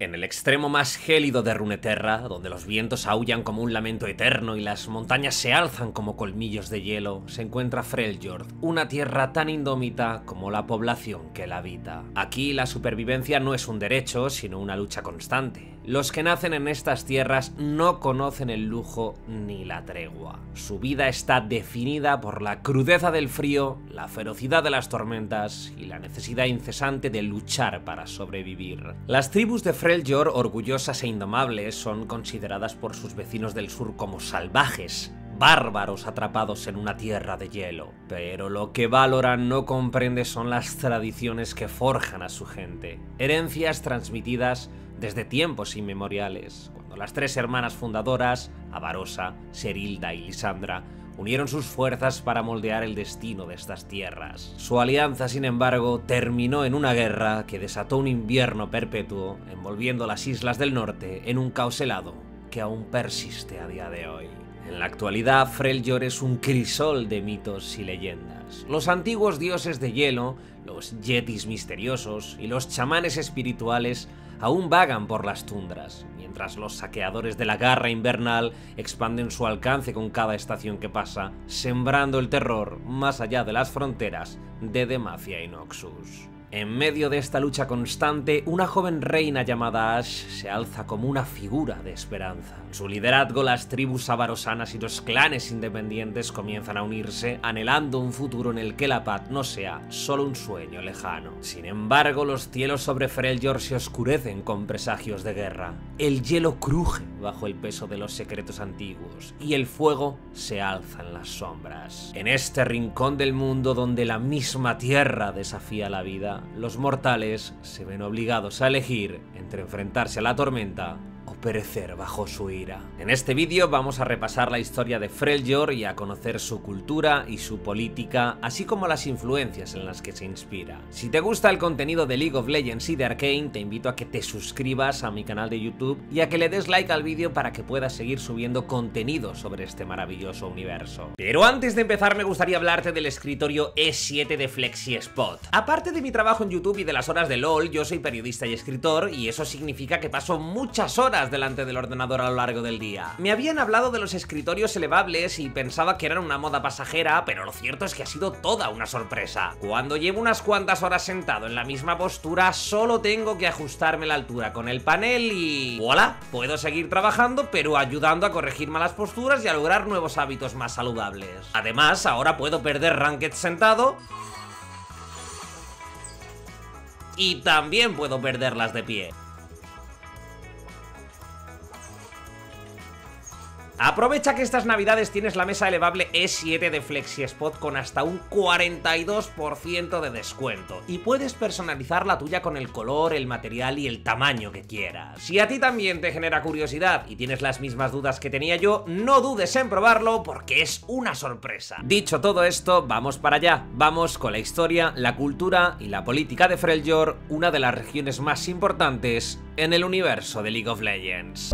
En el extremo más gélido de Runeterra, donde los vientos aullan como un lamento eterno y las montañas se alzan como colmillos de hielo, se encuentra Freljord, una tierra tan indómita como la población que la habita. Aquí la supervivencia no es un derecho, sino una lucha constante. Los que nacen en estas tierras no conocen el lujo ni la tregua. Su vida está definida por la crudeza del frío, la ferocidad de las tormentas y la necesidad incesante de luchar para sobrevivir. Las tribus de Freljord, orgullosas e indomables, son consideradas por sus vecinos del sur como salvajes, bárbaros atrapados en una tierra de hielo. Pero lo que Valoran no comprende son las tradiciones que forjan a su gente, herencias transmitidas desde tiempos inmemoriales, cuando las tres hermanas fundadoras, Avarosa, Serhilda y Lysandra, unieron sus fuerzas para moldear el destino de estas tierras. Su alianza, sin embargo, terminó en una guerra que desató un invierno perpetuo, envolviendo las islas del norte en un caos helado que aún persiste a día de hoy. En la actualidad, Freljord es un crisol de mitos y leyendas. Los antiguos dioses de hielo, los yetis misteriosos y los chamanes espirituales aún vagan por las tundras, mientras los saqueadores de la garra invernal expanden su alcance con cada estación que pasa, sembrando el terror más allá de las fronteras de Demacia y Noxus. En medio de esta lucha constante, una joven reina llamada Ashe se alza como una figura de esperanza. En su liderazgo, las tribus avarosanas y los clanes independientes comienzan a unirse, anhelando un futuro en el que la paz no sea solo un sueño lejano. Sin embargo, los cielos sobre Freljord se oscurecen con presagios de guerra. El hielo cruje bajo el peso de los secretos antiguos y el fuego se alza en las sombras. En este rincón del mundo donde la misma tierra desafía la vida, los mortales se ven obligados a elegir entre enfrentarse a la tormenta o perecer bajo su ira. En este vídeo vamos a repasar la historia de Freljord y a conocer su cultura y su política, así como las influencias en las que se inspira. Si te gusta el contenido de League of Legends y de Arcane, te invito a que te suscribas a mi canal de YouTube y a que le des like al vídeo para que puedas seguir subiendo contenido sobre este maravilloso universo. Pero antes de empezar me gustaría hablarte del escritorio E7 de FlexiSpot. Aparte de mi trabajo en YouTube y de las horas de LOL, yo soy periodista y escritor, y eso significa que paso muchas horas delante del ordenador a lo largo del día. Me habían hablado de los escritorios elevables y pensaba que eran una moda pasajera, pero lo cierto es que ha sido toda una sorpresa. Cuando llevo unas cuantas horas sentado en la misma postura, solo tengo que ajustarme la altura con el panel y... ¡voilà! Puedo seguir trabajando, pero ayudando a corregir malas posturas y a lograr nuevos hábitos más saludables. Además, ahora puedo perder ranked sentado y también puedo perderlas de pie. Aprovecha que estas navidades tienes la mesa elevable E7 de FlexiSpot con hasta un 42% de descuento y puedes personalizar la tuya con el color, el material y el tamaño que quieras. Si a ti también te genera curiosidad y tienes las mismas dudas que tenía yo, no dudes en probarlo porque es una sorpresa. Dicho todo esto, vamos para allá. Vamos con la historia, la cultura y la política de Freljord, una de las regiones más importantes en el universo de League of Legends.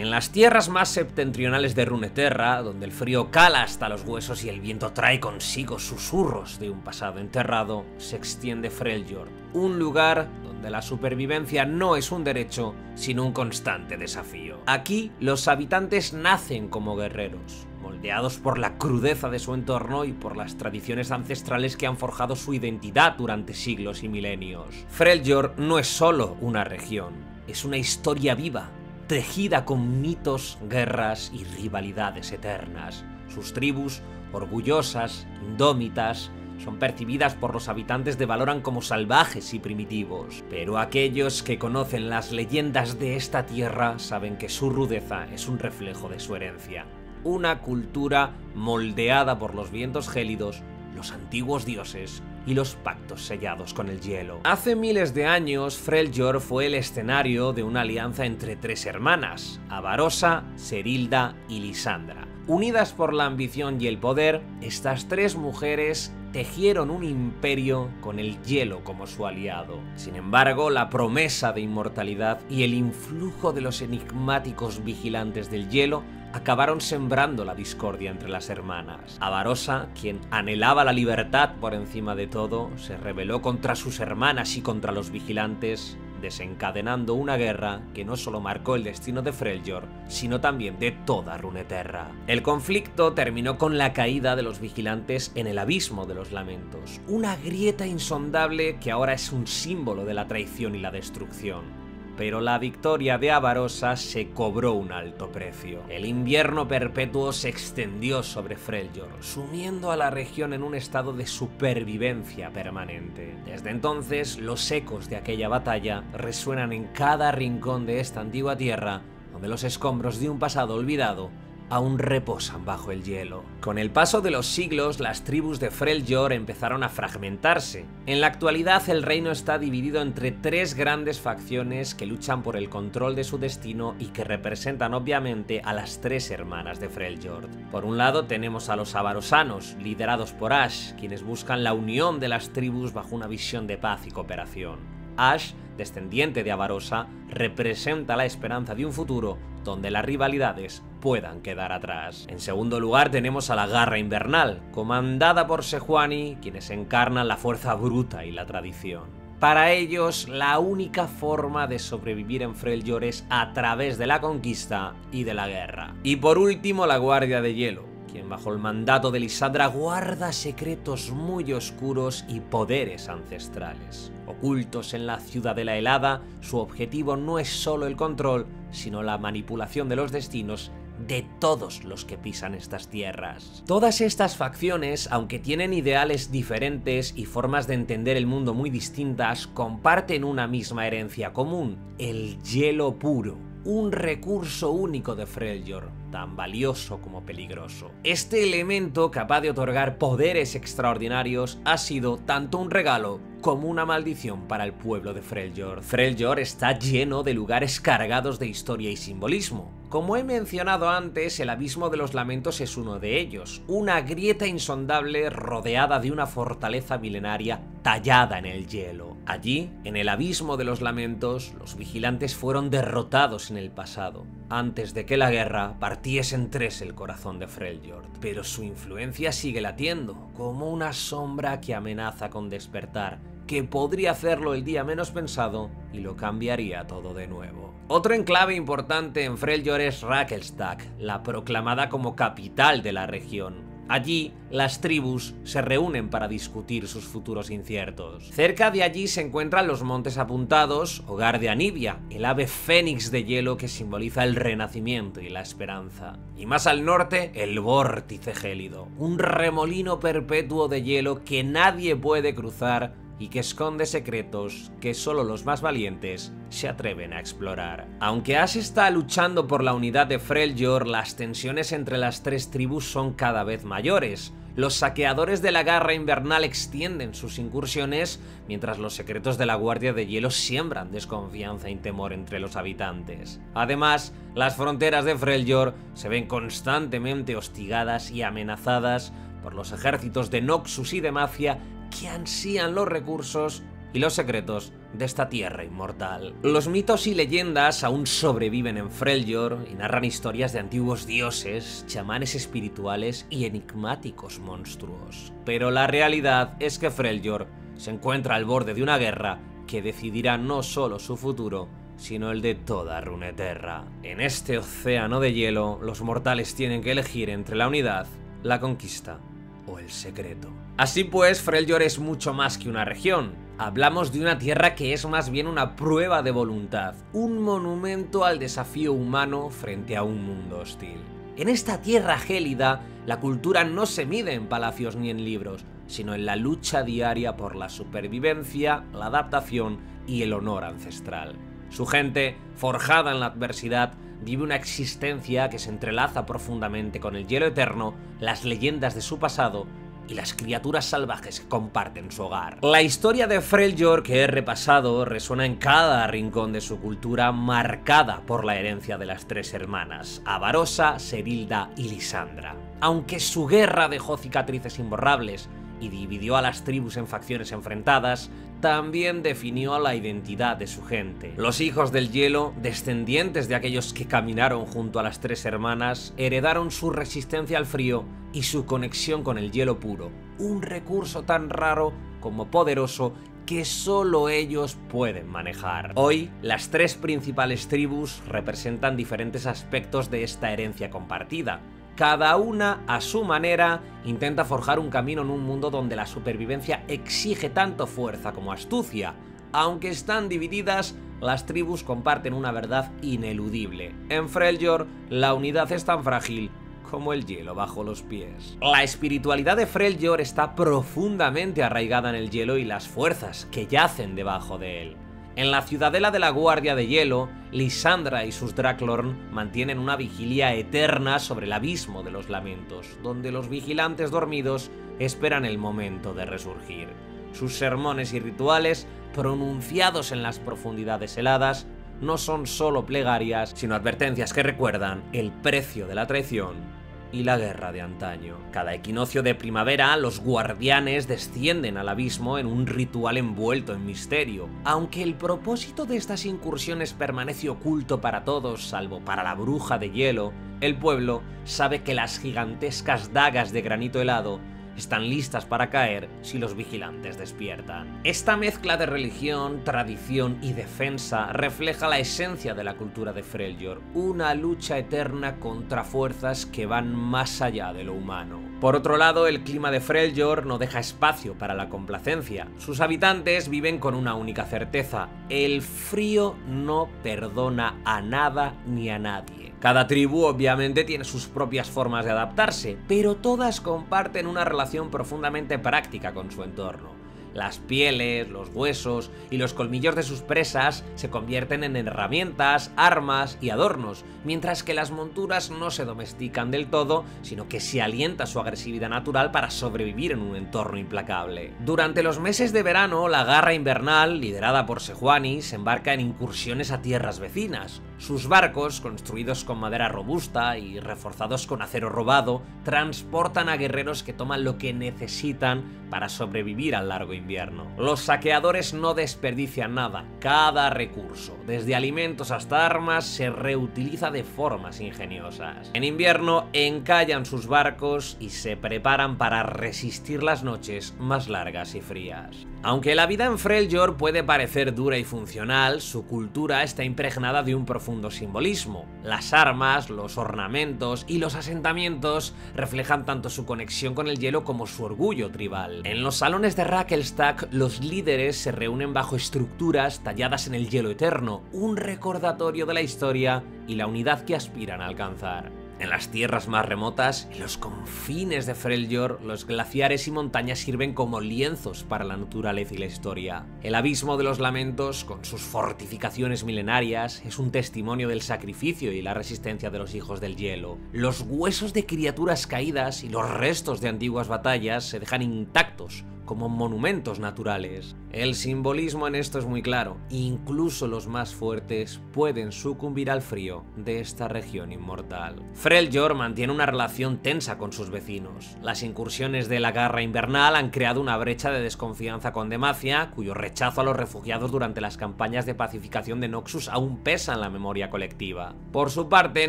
En las tierras más septentrionales de Runeterra, donde el frío cala hasta los huesos y el viento trae consigo susurros de un pasado enterrado, se extiende Freljord, un lugar donde la supervivencia no es un derecho, sino un constante desafío. Aquí, los habitantes nacen como guerreros, moldeados por la crudeza de su entorno y por las tradiciones ancestrales que han forjado su identidad durante siglos y milenios. Freljord no es solo una región, es una historia viva, tejida con mitos, guerras y rivalidades eternas. Sus tribus, orgullosas, indómitas, son percibidas por los habitantes de Valoran como salvajes y primitivos. Pero aquellos que conocen las leyendas de esta tierra saben que su rudeza es un reflejo de su herencia. Una cultura moldeada por los vientos gélidos, los antiguos dioses y los pactos sellados con el hielo. Hace miles de años, Freljord fue el escenario de una alianza entre tres hermanas, Avarosa, Serhilda y Lysandra. Unidas por la ambición y el poder, estas tres mujeres tejieron un imperio con el hielo como su aliado. Sin embargo, la promesa de inmortalidad y el influjo de los enigmáticos vigilantes del hielo acabaron sembrando la discordia entre las hermanas. Avarosa, quien anhelaba la libertad por encima de todo, se rebeló contra sus hermanas y contra los vigilantes, desencadenando una guerra que no solo marcó el destino de Freljord, sino también de toda Runeterra. El conflicto terminó con la caída de los vigilantes en el abismo de los lamentos, una grieta insondable que ahora es un símbolo de la traición y la destrucción. Pero la victoria de Avarosa se cobró un alto precio. El invierno perpetuo se extendió sobre Freljord, sumiendo a la región en un estado de supervivencia permanente. Desde entonces, los ecos de aquella batalla resuenan en cada rincón de esta antigua tierra, donde los escombros de un pasado olvidado aún reposan bajo el hielo. Con el paso de los siglos, las tribus de Freljord empezaron a fragmentarse. En la actualidad, el reino está dividido entre 3 grandes facciones que luchan por el control de su destino y que representan obviamente a las 3 hermanas de Freljord. Por un lado tenemos a los avarosanos, liderados por Ashe, quienes buscan la unión de las tribus bajo una visión de paz y cooperación. Ashe, descendiente de Avarosa, representa la esperanza de un futuro donde las rivalidades puedan quedar atrás. En segundo lugar tenemos a la Garra Invernal, comandada por Sejuani, quienes encarnan la fuerza bruta y la tradición. Para ellos, la única forma de sobrevivir en Freljord es a través de la conquista y de la guerra. Y por último, la Guardia de Hielo, quien bajo el mandato de Lysandra guarda secretos muy oscuros y poderes ancestrales. Ocultos en la Ciudadela Helada, su objetivo no es solo el control, sino la manipulación de los destinos de todos los que pisan estas tierras. Todas estas facciones, aunque tienen ideales diferentes y formas de entender el mundo muy distintas, comparten una misma herencia común: el hielo puro. Un recurso único de Freljord, tan valioso como peligroso. Este elemento, capaz de otorgar poderes extraordinarios, ha sido tanto un regalo como una maldición para el pueblo de Freljord. Freljord está lleno de lugares cargados de historia y simbolismo. Como he mencionado antes, el Abismo de los Lamentos es uno de ellos, una grieta insondable rodeada de una fortaleza milenaria tallada en el hielo. Allí, en el Abismo de los Lamentos, los vigilantes fueron derrotados en el pasado, antes de que la guerra partiese en 3 el corazón de Freljord. Pero su influencia sigue latiendo, como una sombra que amenaza con despertar, que podría hacerlo el día menos pensado y lo cambiaría todo de nuevo. Otro enclave importante en Freljord es Rakelstak, la proclamada como capital de la región. Allí, las tribus se reúnen para discutir sus futuros inciertos. Cerca de allí se encuentran los Montes Apuntados, hogar de Anivia, el ave fénix de hielo que simboliza el renacimiento y la esperanza. Y más al norte, el Vórtice Gélido, un remolino perpetuo de hielo que nadie puede cruzar y que esconde secretos que solo los más valientes se atreven a explorar. Aunque Ashe está luchando por la unidad de Freljord, las tensiones entre las 3 tribus son cada vez mayores. Los saqueadores de la Garra Invernal extienden sus incursiones, mientras los secretos de la Guardia de Hielo siembran desconfianza y temor entre los habitantes. Además, las fronteras de Freljord se ven constantemente hostigadas y amenazadas por los ejércitos de Noxus y Demacia, que ansían los recursos y los secretos de esta tierra inmortal. Los mitos y leyendas aún sobreviven en Freljord y narran historias de antiguos dioses, chamanes espirituales y enigmáticos monstruos. Pero la realidad es que Freljord se encuentra al borde de una guerra que decidirá no solo su futuro, sino el de toda Runeterra. En este océano de hielo, los mortales tienen que elegir entre la unidad, la conquista o el secreto. Así pues, Freljord es mucho más que una región. Hablamos de una tierra que es más bien una prueba de voluntad, un monumento al desafío humano frente a un mundo hostil. En esta tierra gélida, la cultura no se mide en palacios ni en libros, sino en la lucha diaria por la supervivencia, la adaptación y el honor ancestral. Su gente, forjada en la adversidad, vive una existencia que se entrelaza profundamente con el hielo eterno, las leyendas de su pasado y las criaturas salvajes que comparten su hogar. La historia de Freljord que he repasado resuena en cada rincón de su cultura, marcada por la herencia de las 3 hermanas, Avarosa, Serilda y Lysandra. Aunque su guerra dejó cicatrices imborrables y dividió a las tribus en facciones enfrentadas, también definió la identidad de su gente. Los hijos del hielo, descendientes de aquellos que caminaron junto a las tres hermanas, heredaron su resistencia al frío y su conexión con el hielo puro, un recurso tan raro como poderoso que solo ellos pueden manejar. Hoy, las tres principales tribus representan diferentes aspectos de esta herencia compartida. Cada una, a su manera, intenta forjar un camino en un mundo donde la supervivencia exige tanto fuerza como astucia. Aunque están divididas, las tribus comparten una verdad ineludible. En Freljord, la unidad es tan frágil como el hielo bajo los pies. La espiritualidad de Freljord está profundamente arraigada en el hielo y las fuerzas que yacen debajo de él. En la ciudadela de la Guardia de Hielo, Lysandra y sus Draklorn mantienen una vigilia eterna sobre el abismo de los lamentos, donde los vigilantes dormidos esperan el momento de resurgir. Sus sermones y rituales, pronunciados en las profundidades heladas, no son solo plegarias, sino advertencias que recuerdan el precio de la traición y la guerra de antaño. Cada equinoccio de primavera, los guardianes descienden al abismo en un ritual envuelto en misterio. Aunque el propósito de estas incursiones permanece oculto para todos, salvo para la bruja de hielo, el pueblo sabe que las gigantescas dagas de granito helado están listas para caer si los vigilantes despiertan. Esta mezcla de religión, tradición y defensa refleja la esencia de la cultura de Freljord, una lucha eterna contra fuerzas que van más allá de lo humano. Por otro lado, el clima de Freljord no deja espacio para la complacencia. Sus habitantes viven con una única certeza: el frío no perdona a nada ni a nadie. Cada tribu obviamente tiene sus propias formas de adaptarse, pero todas comparten una relación profundamente práctica con su entorno. Las pieles, los huesos y los colmillos de sus presas se convierten en herramientas, armas y adornos, mientras que las monturas no se domestican del todo, sino que se alienta su agresividad natural para sobrevivir en un entorno implacable. Durante los meses de verano, la Garra Invernal, liderada por Sejuani, se embarca en incursiones a tierras vecinas. Sus barcos, construidos con madera robusta y reforzados con acero robado, transportan a guerreros que toman lo que necesitan para sobrevivir al largo invierno. Los saqueadores no desperdician nada. Cada recurso, desde alimentos hasta armas, se reutiliza de formas ingeniosas. En invierno encallan sus barcos y se preparan para resistir las noches más largas y frías. Aunque la vida en Freljord puede parecer dura y funcional, su cultura está impregnada de un profundo simbolismo. Las armas, los ornamentos y los asentamientos reflejan tanto su conexión con el hielo como su orgullo tribal. En los salones de Rakelstak, los líderes se reúnen bajo estructuras talladas en el hielo eterno, un recordatorio de la historia y la unidad que aspiran a alcanzar. En las tierras más remotas, en los confines de Freljord, los glaciares y montañas sirven como lienzos para la naturaleza y la historia. El abismo de los lamentos, con sus fortificaciones milenarias, es un testimonio del sacrificio y la resistencia de los hijos del hielo. Los huesos de criaturas caídas y los restos de antiguas batallas se dejan intactos como monumentos naturales. El simbolismo en esto es muy claro. Incluso los más fuertes pueden sucumbir al frío de esta región inmortal. Freljord mantiene una relación tensa con sus vecinos. Las incursiones de la Garra Invernal han creado una brecha de desconfianza con Demacia, cuyo rechazo a los refugiados durante las campañas de pacificación de Noxus aún pesa en la memoria colectiva. Por su parte,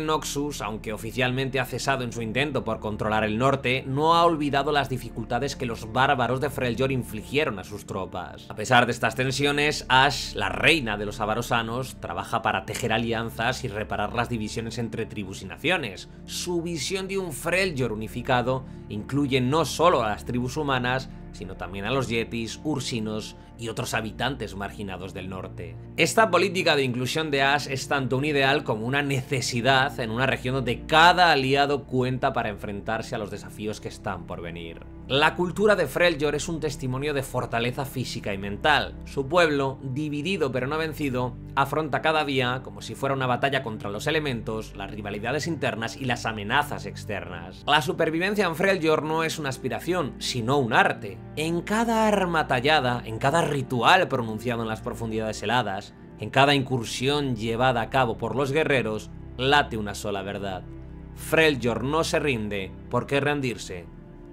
Noxus, aunque oficialmente ha cesado en su intento por controlar el norte, no ha olvidado las dificultades que los bárbaros de Freljord infligieron a sus tropas. A pesar de estas tensiones, Ashe, la reina de los avarosanos, trabaja para tejer alianzas y reparar las divisiones entre tribus y naciones. Su visión de un Freljord unificado incluye no solo a las tribus humanas, sino también a los yetis, ursinos y otros habitantes marginados del norte. Esta política de inclusión de Ashe es tanto un ideal como una necesidad en una región donde cada aliado cuenta para enfrentarse a los desafíos que están por venir. La cultura de Freljord es un testimonio de fortaleza física y mental. Su pueblo, dividido pero no vencido, afronta cada día, como si fuera una batalla contra los elementos, las rivalidades internas y las amenazas externas. La supervivencia en Freljord no es una aspiración, sino un arte. En cada arma tallada, en cada ritual pronunciado en las profundidades heladas, en cada incursión llevada a cabo por los guerreros, late una sola verdad: Freljord no se rinde, porque rendirse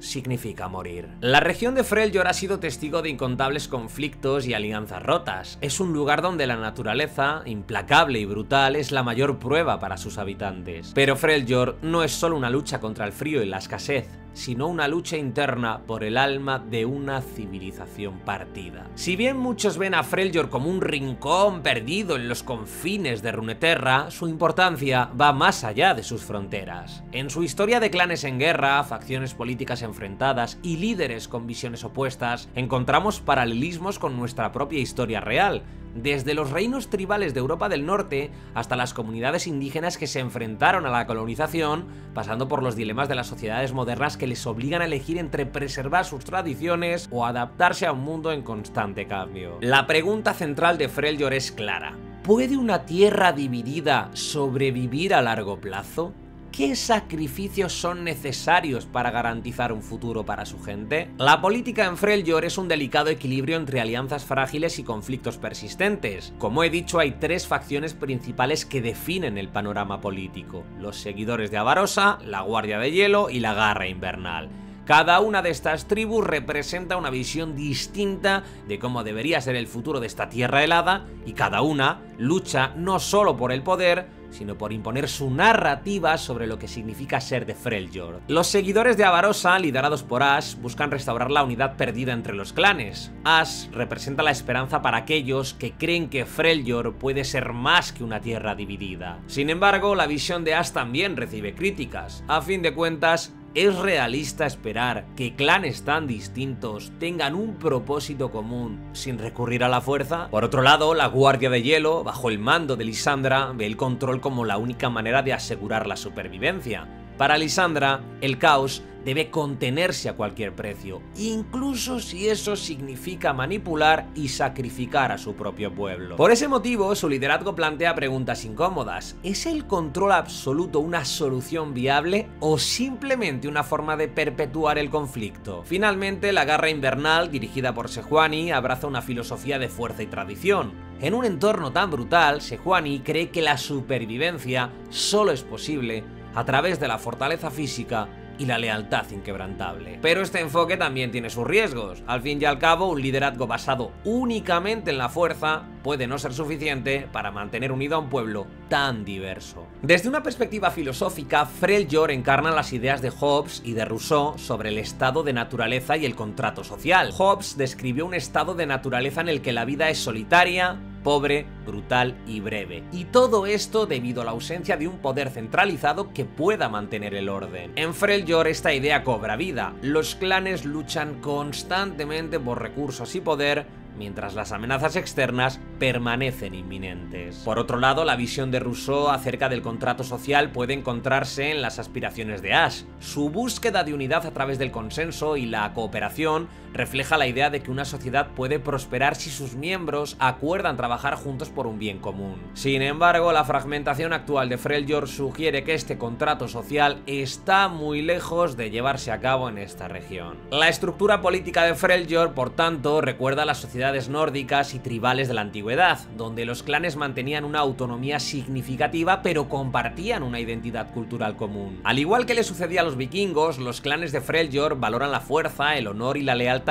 significa morir. La región de Freljord ha sido testigo de incontables conflictos y alianzas rotas. Es un lugar donde la naturaleza, implacable y brutal, es la mayor prueba para sus habitantes. Pero Freljord no es solo una lucha contra el frío y la escasez, sino una lucha interna por el alma de una civilización partida. Si bien muchos ven a Freljord como un rincón perdido en los confines de Runeterra, su importancia va más allá de sus fronteras. En su historia de clanes en guerra, facciones políticas enfrentadas y líderes con visiones opuestas, encontramos paralelismos con nuestra propia historia real, desde los reinos tribales de Europa del Norte hasta las comunidades indígenas que se enfrentaron a la colonización, pasando por los dilemas de las sociedades modernas que les obligan a elegir entre preservar sus tradiciones o adaptarse a un mundo en constante cambio. La pregunta central de Freljord es clara: ¿puede una tierra dividida sobrevivir a largo plazo? ¿Qué sacrificios son necesarios para garantizar un futuro para su gente? La política en Freljord es un delicado equilibrio entre alianzas frágiles y conflictos persistentes. Como he dicho, hay tres facciones principales que definen el panorama político: los seguidores de Avarosa, la Guardia de Hielo y la Garra Invernal. Cada una de estas tribus representa una visión distinta de cómo debería ser el futuro de esta tierra helada, y cada una lucha no solo por el poder, sino por imponer su narrativa sobre lo que significa ser de Freljord. Los seguidores de Avarosa, liderados por Ash, buscan restaurar la unidad perdida entre los clanes. Ash representa la esperanza para aquellos que creen que Freljord puede ser más que una tierra dividida. Sin embargo, la visión de Ash también recibe críticas. A fin de cuentas, ¿es realista esperar que clanes tan distintos tengan un propósito común sin recurrir a la fuerza? Por otro lado, la Guardia de Hielo, bajo el mando de Lissandra, ve el control como la única manera de asegurar la supervivencia. Para Lissandra, el caos debe contenerse a cualquier precio, incluso si eso significa manipular y sacrificar a su propio pueblo. Por ese motivo, su liderazgo plantea preguntas incómodas. ¿Es el control absoluto una solución viable o simplemente una forma de perpetuar el conflicto? Finalmente, la Garra Invernal, dirigida por Sejuani, abraza una filosofía de fuerza y tradición. En un entorno tan brutal, Sejuani cree que la supervivencia solo es posible a través de la fortaleza física y la lealtad inquebrantable. Pero este enfoque también tiene sus riesgos. Al fin y al cabo, un liderazgo basado únicamente en la fuerza puede no ser suficiente para mantener unido a un pueblo tan diverso. Desde una perspectiva filosófica, Freljord encarna las ideas de Hobbes y de Rousseau sobre el estado de naturaleza y el contrato social. Hobbes describió un estado de naturaleza en el que la vida es solitaria, pobre, brutal y breve. Y todo esto debido a la ausencia de un poder centralizado que pueda mantener el orden. En Freljord esta idea cobra vida. Los clanes luchan constantemente por recursos y poder, mientras las amenazas externas permanecen inminentes. Por otro lado, la visión de Rousseau acerca del contrato social puede encontrarse en las aspiraciones de Ash. Su búsqueda de unidad a través del consenso y la cooperación refleja la idea de que una sociedad puede prosperar si sus miembros acuerdan trabajar juntos por un bien común. Sin embargo, la fragmentación actual de Freljord sugiere que este contrato social está muy lejos de llevarse a cabo en esta región. La estructura política de Freljord, por tanto, recuerda a las sociedades nórdicas y tribales de la antigüedad, donde los clanes mantenían una autonomía significativa pero compartían una identidad cultural común. Al igual que le sucedía a los vikingos, los clanes de Freljord valoran la fuerza, el honor y la lealtad,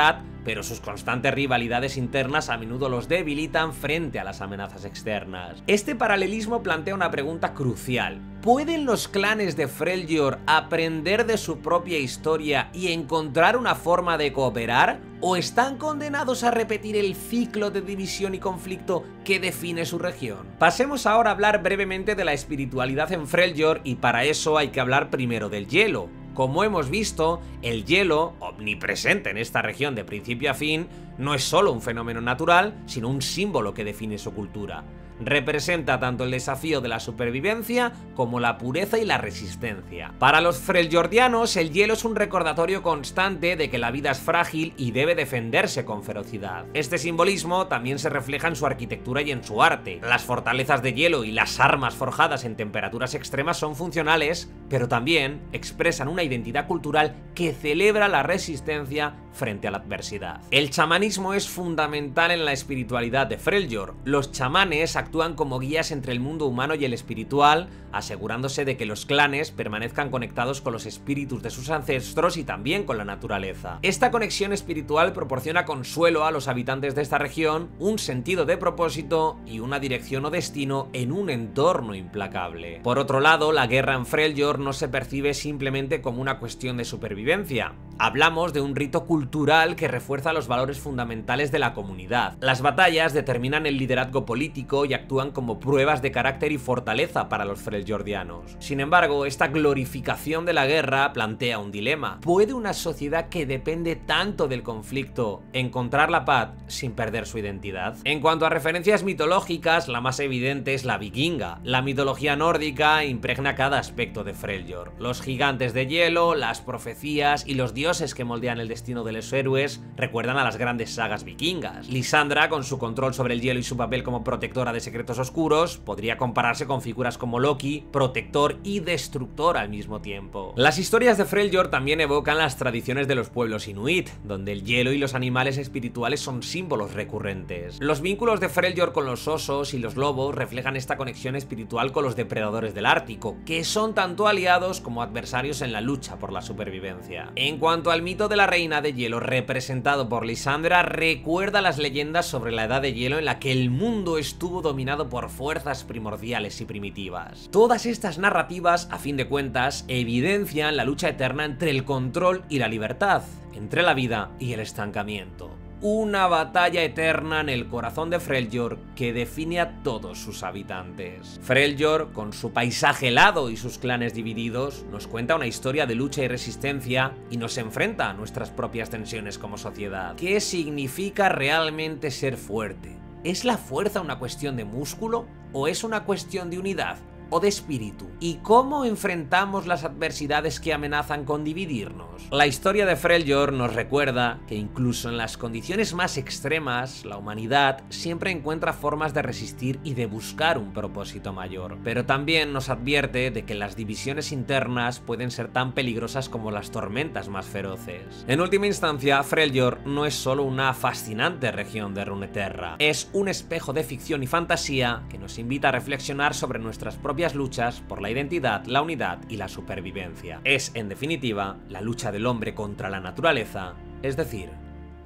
pero sus constantes rivalidades internas a menudo los debilitan frente a las amenazas externas. Este paralelismo plantea una pregunta crucial. ¿Pueden los clanes de Freljord aprender de su propia historia y encontrar una forma de cooperar? ¿O están condenados a repetir el ciclo de división y conflicto que define su región? Pasemos ahora a hablar brevemente de la espiritualidad en Freljord, y para eso hay que hablar primero del hielo. Como hemos visto, el hielo, omnipresente en esta región de principio a fin, no es solo un fenómeno natural, sino un símbolo que define su cultura. Representa tanto el desafío de la supervivencia como la pureza y la resistencia. Para los freljordianos, el hielo es un recordatorio constante de que la vida es frágil y debe defenderse con ferocidad. Este simbolismo también se refleja en su arquitectura y en su arte. Las fortalezas de hielo y las armas forjadas en temperaturas extremas son funcionales, pero también expresan una identidad cultural que celebra la resistencia frente a la adversidad. El chamanismo es fundamental en la espiritualidad de Freljord. Los chamanes actúan como guías entre el mundo humano y el espiritual, asegurándose de que los clanes permanezcan conectados con los espíritus de sus ancestros y también con la naturaleza. Esta conexión espiritual proporciona consuelo a los habitantes de esta región, un sentido de propósito y una dirección o destino en un entorno implacable. Por otro lado, la guerra en Freljord no se percibe simplemente como una cuestión de supervivencia. Hablamos de un rito cultural que refuerza los valores fundamentales de la comunidad. Las batallas determinan el liderazgo político y actúan como pruebas de carácter y fortaleza para los freljordianos. Sin embargo, esta glorificación de la guerra plantea un dilema. ¿Puede una sociedad que depende tanto del conflicto encontrar la paz sin perder su identidad? En cuanto a referencias mitológicas, la más evidente es la vikinga. La mitología nórdica impregna cada aspecto de Freljord. Los gigantes de hielo, las profecías y los dioses que moldean el destino de los héroes recuerdan a las grandes sagas vikingas. Lysandra, con su control sobre el hielo y su papel como protectora de secretos oscuros, podría compararse con figuras como Loki, protector y destructor al mismo tiempo. Las historias de Freljord también evocan las tradiciones de los pueblos inuit, donde el hielo y los animales espirituales son símbolos recurrentes. Los vínculos de Freljord con los osos y los lobos reflejan esta conexión espiritual con los depredadores del Ártico, que son tanto aliados como adversarios en la lucha por la supervivencia. En cuanto al mito de la reina de hielo representado por Lysandra, recuerda las leyendas sobre la edad de hielo en la que el mundo estuvo dominado por fuerzas primordiales y primitivas. Todas estas narrativas, a fin de cuentas, evidencian la lucha eterna entre el control y la libertad, entre la vida y el estancamiento. Una batalla eterna en el corazón de Freljord que define a todos sus habitantes. Freljord, con su paisaje helado y sus clanes divididos, nos cuenta una historia de lucha y resistencia y nos enfrenta a nuestras propias tensiones como sociedad. ¿Qué significa realmente ser fuerte? ¿Es la fuerza una cuestión de músculo o es una cuestión de unidad o de espíritu? ¿Y cómo enfrentamos las adversidades que amenazan con dividirnos? La historia de Freljord nos recuerda que incluso en las condiciones más extremas, la humanidad siempre encuentra formas de resistir y de buscar un propósito mayor. Pero también nos advierte de que las divisiones internas pueden ser tan peligrosas como las tormentas más feroces. En última instancia, Freljord no es solo una fascinante región de Runeterra, es un espejo de ficción y fantasía que nos invita a reflexionar sobre nuestras propias luchas por la identidad, la unidad y la supervivencia. Es, en definitiva, la lucha del hombre contra la naturaleza, es decir,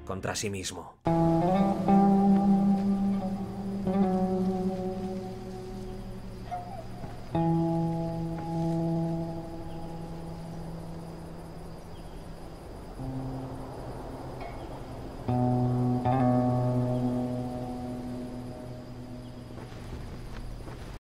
contra sí mismo.